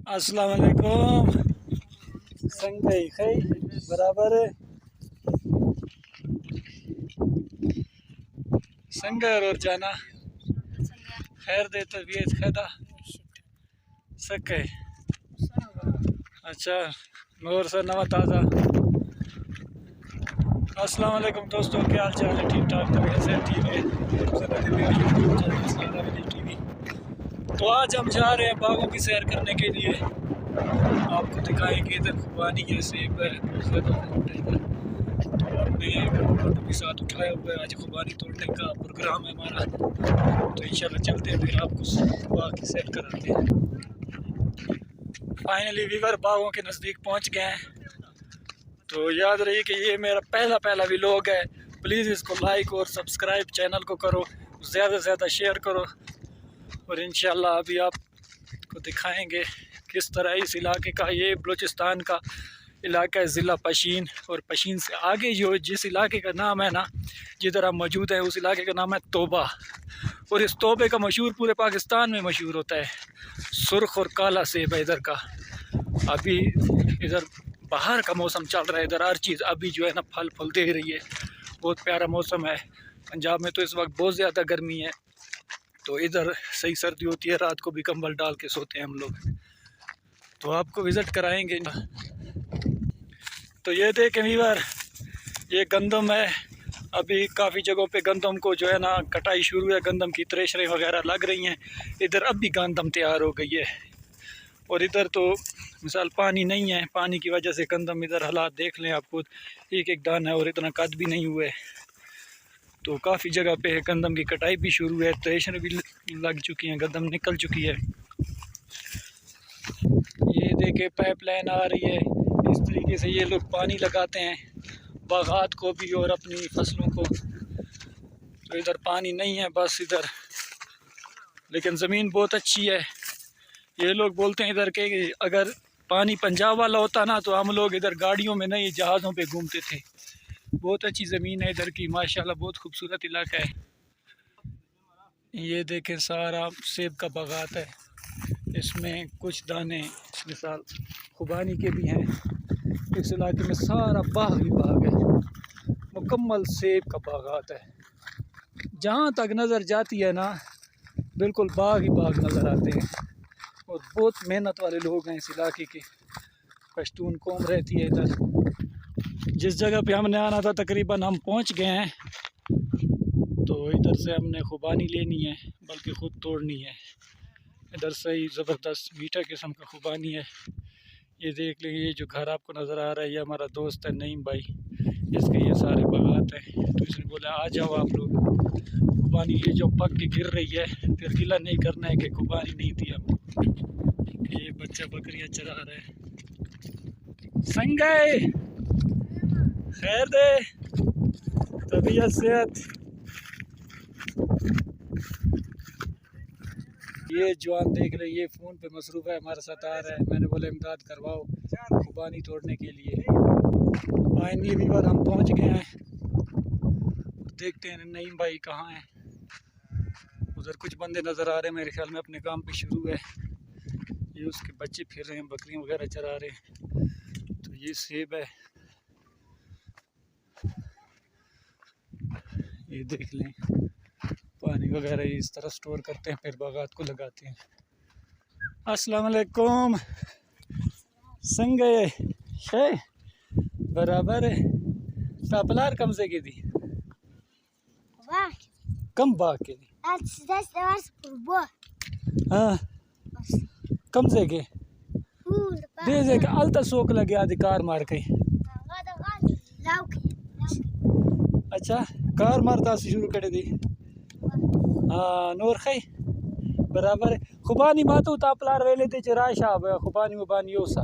अस्सलाम वालेकुम। संगई खई बराबर है संगर और जाना खैर दे तबीयत खैदा सके। अच्छा नूर से नवा ताज़ा। अस्सलाम वालेकुम दोस्तों, क्या हाल चाल है? ठीक ठाक तबीयत से ठीक है। टीवी। तो आज हम जा रहे हैं बागों की सैर करने के लिए। आपको दिखाएंगे इधर खुबानी है, सेब है, बहुत ज़्यादा फ्रूट है इधर। तो हमने भी साथ उठाया हुआ है, आज खुबानी तोड़ने का प्रोग्राम है हमारा। तो इंशाल्लाह चलते हैं, फिर आपको बाग की सैर कराते हैं। फाइनली वीवर बागों के नज़दीक पहुंच गए हैं। तो याद रहिए कि ये मेरा पहला व्लॉग है। प्लीज़ इसको लाइक और सब्सक्राइब चैनल को करो, ज़्यादा से ज़्यादा शेयर करो। और इंशाल्लाह अभी आपको दिखाएंगे किस तरह इस इलाके का, ये बलूचिस्तान का इलाका है, ज़िला पशीन। और पशीन से आगे जो जिस इलाके का नाम है ना, जिधर हम मौजूद हैं, उस इलाके का नाम है तोबा। और इस तोबे का मशहूर पूरे पाकिस्तान में मशहूर होता है सुर्ख और काला सेब है इधर का। अभी इधर बाहर का मौसम चल रहा है, इधर हर चीज़ अभी जो है ना फल फूल दे रही है। बहुत प्यारा मौसम है। पंजाब में तो इस वक्त बहुत ज़्यादा गर्मी है, तो इधर सही सर्दी होती है, रात को भी कंबल डाल के सोते हैं हम लोग। तो आपको विज़िट कराएंगे। तो ये देखें वीवर, ये गंदम है। अभी काफ़ी जगहों पे गंदम को जो है ना कटाई शुरू है, गंदम की थ्रेशरें वगैरह लग रही हैं। इधर अब भी गंदम तैयार हो गई है। और इधर तो मिसाल पानी नहीं है, पानी की वजह से गंदम इधर हालात देख लें आपको, एक एक दाना है और इतना कद भी नहीं हुए। तो काफ़ी जगह पे गंदम की कटाई भी शुरू है, थ्रेशर भी लग चुकी हैं, गंदम निकल चुकी है। ये देखे पाइपलाइन आ रही है, इस तरीके से ये लोग पानी लगाते हैं बागात को भी और अपनी फसलों को। तो इधर पानी नहीं है बस इधर, लेकिन ज़मीन बहुत अच्छी है। ये लोग बोलते हैं इधर के अगर पानी पंजाब वाला होता ना तो हम लोग इधर गाड़ियों में नहीं जहाज़ों पे घूमते थे। बहुत अच्छी ज़मीन है इधर की माशाल्लाह, बहुत खूबसूरत इलाका है। ये देखें सारा सेब का बागात है, इसमें कुछ दाने मिसाल खुबानी के भी हैं। इस इलाके में सारा बाग ही बाग है, मुकम्मल सेब का बागात है। जहाँ तक नज़र जाती है ना बिल्कुल बाग ही बाग नज़र आते हैं। और बहुत मेहनत वाले लोग हैं इस इलाके के, पश्तून कौम रहती है इधर। जिस जगह पे हमने आना था तकरीबन हम पहुंच गए हैं। तो इधर से हमने खुबानी लेनी है, बल्कि ख़ुद तोड़नी है। इधर से ही ज़बरदस्त मीठा किस्म का खुबानी है। ये देख लेंगे, ये जो घर आपको नज़र आ रहा है ये हमारा दोस्त है नईम भाई, इसके ये सारे बागात हैं। तो इसने बोला आ जाओ आप लोग, खुबानी ये जो पक के गिर रही है फिर गिला नहीं करना है कि खुबानी नहीं थी। हम ये बच्चा बकरियां चरा रहे हैं। संगए खैर दे तबीयत सेहत। ये जवान देख रहे, ये फ़ोन पे मसरूफ़ है, हमारे साथ आ रहा है। मैंने बोला इमदाद करवाओ खुबानी तोड़ने के लिए। फाइनली वीवर हम पहुंच गए हैं। देखते हैं नईम भाई कहाँ हैं। उधर कुछ बंदे नज़र आ रहे हैं, मेरे ख्याल में अपने काम पे शुरू है। ये उसके बच्चे फिर रहे हैं, बकरियां वगैरह चरा रहे हैं। तो ये सेब है, ये देख लें, पानी वगैरह इस तरह स्टोर करते हैं फिर बागात को लगाते हैं। अस्सलाम वालेकुम संगे शे बराबर है। तापलार कम से की थी कम बाग के दी हाँ कम से के दे के अलता सोक लगे आदि कार मार के। अच्छा कार मारता से शुरू कर दी। हाँ नूर खई बराबर है। खुबानी मातू तापलार वेले ते राशा खुबानी मुबानी ओसा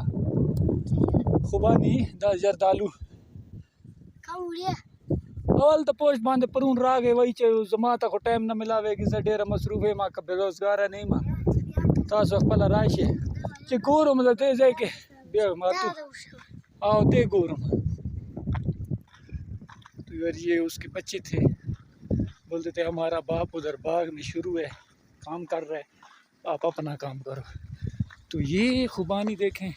खुबानी 10,000 दालू अवल तो पोस्ट बांधे परून रागे वही जमाता को टाइम न मिलावेगी से डेरा मसरूफ है माँ का बेरोजगार है नहीं माँ तास वक्त पला राशे चे गोरम मतलब ते जाए के बे मातू आओ ते गोरम। तो यार ये उसके बच्चे थे, बोलते थे हमारा बाप उधर बाग में शुरू है, काम कर रहा है, आप अपना काम करो। तो ये खुबानी देखें,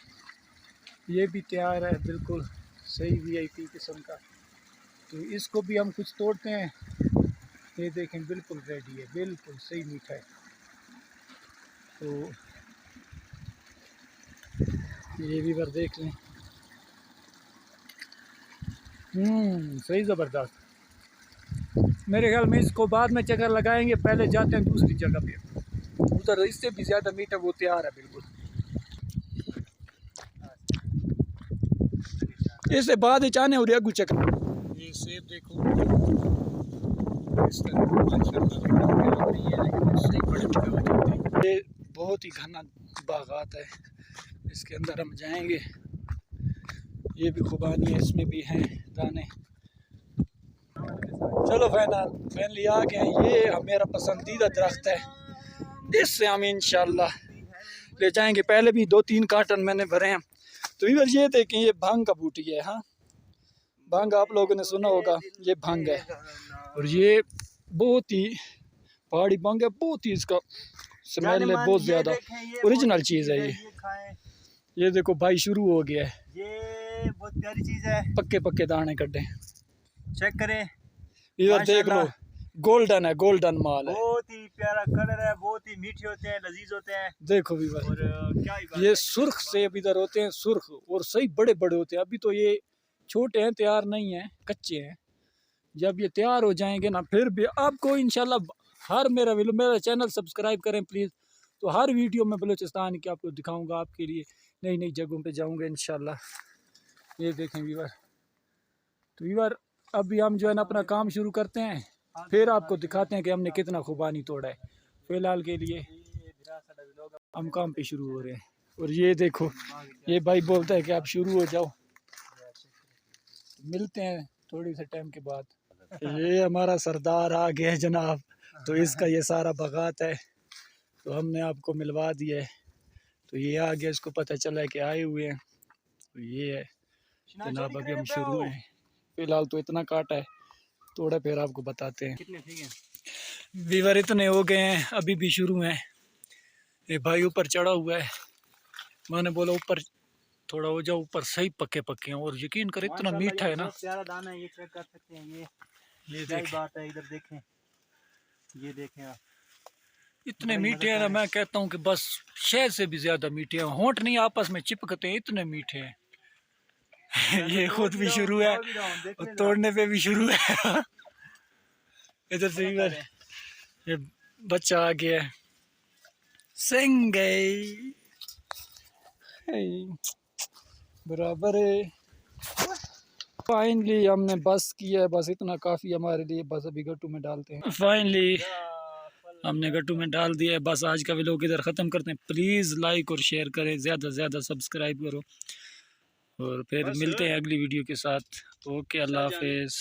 ये भी तैयार है, बिल्कुल सही VIP किस्म का। तो इसको भी हम कुछ तोड़ते हैं। ये देखें बिल्कुल रेडी है, बिल्कुल सही मीठा है। तो ये भी बार देख लें। सही ज़बरदस्त। मेरे ख्याल में इसको बाद में चक्कर लगाएंगे, पहले जाते हैं दूसरी जगह पे, उधर इससे भी ज़्यादा मीठा वो तैयार है बिल्कुल। इससे बाद चाने और अगू चक्कर। ये सेब देखो, इस तरह ये बहुत ही घना बागात है, इसके अंदर हम जाएंगे। ये भी खुबानी है, इसमें भी हैं दाने। चलो फाइनली आ गए। ये मेरा पसंदीदा दरख्त है, इससे हम इंशाल्लाह ले जाएंगे। पहले भी 2-3 कार्टन मैंने भरे हैं। तो इधर ये देखें, ये भांग का बूटी है। हाँ, भांग आप लोगों ने सुना होगा, ये भांग है। और ये बहुत ही पहाड़ी भांग है, बहुत ही इसका स्मेल है बहुत ज़्यादा, ओरिजिनल चीज़ है ये देखो भाई शुरू हो गया है। ये बहुत प्यारी चीज़ है, पक्के पक्के दाने कटे, चेक करें इधर देख लो, गोल्डन है, गोल्डन माल है, बहुत ही प्यारा कलर है, बहुत ही मीठे होते हैं, लजीज होते हैं। देखो भी और क्या ये सुर्ख सेब इधर होते हैं, सुर्ख, और सही बड़े बड़े होते हैं। अभी तो ये छोटे हैं, तैयार नहीं है, कच्चे हैं। जब ये तैयार हो जाएंगे ना, फिर भी आपको इंशाल्लाह हर मेरा चैनल सब्सक्राइब करें प्लीज़। तो हर वीडियो में बलूचिस्तान की आपको दिखाऊंगा, आपके लिए नई नई जगहों पे जाऊंगा इंशाल्लाह। ये देखें वीवर। तो वीवर अभी हम जो है ना अपना काम शुरू करते हैं, फिर आपको दिखाते हैं कि हमने कितना खुबानी तोड़ा है। फ़िलहाल के लिए हम काम पे शुरू हो रहे हैं। और ये देखो, ये भाई बोलता है कि आप शुरू हो जाओ, मिलते हैं थोड़ी से टाइम के बाद। ये हमारा सरदार आ गया है जनाब, तो इसका ये सारा बगात है, तो हमने आपको मिलवा दिया है। तो ये आ गया, इसको पता चला है कि आए हुए हैं। तो ये है जनाब, अभी हम शुरू हैं। फिलहाल तो इतना काटा है, थोड़ा फिर आपको बताते हैं। कितने ठीक है वीवर इतने हो गए हैं, अभी भी शुरू हैं। ये भाई ऊपर चढ़ा हुआ है, मैंने बोला ऊपर थोड़ा हो जाओ, ऊपर सही पक्के पक्के हैं। और यकीन कर इतना मीठा है ना, प्यारा दाना है, ये चेक कर सकते हैं। ये क्या बात है, इधर देखें, ये देखें आप, इतने मीठे हैं ना, मैं कहता हूँ कि बस शहद से भी ज्यादा मीठे हैं। होंठ नहीं आपस में चिपकते हैं, इतने मीठे हैं। ये खुद भी शुरू है और तोड़ने पे भी शुरू है। इधर से ये बच्चा आ गया है, सिंगे बराबर है। फाइनली हमने बस किया है, बस इतना काफ़ी हमारे लिए। बस अभी गट्टू में डालते हैं। फाइनली हमने गट्टू में डाल दिया है। बस आज का व्लॉग इधर ख़त्म करते हैं। प्लीज़ लाइक और शेयर करें, ज़्यादा से ज़्यादा सब्सक्राइब करो, और फिर मिलते हैं अगली वीडियो के साथ। ओके, अल्लाह हाफिज़।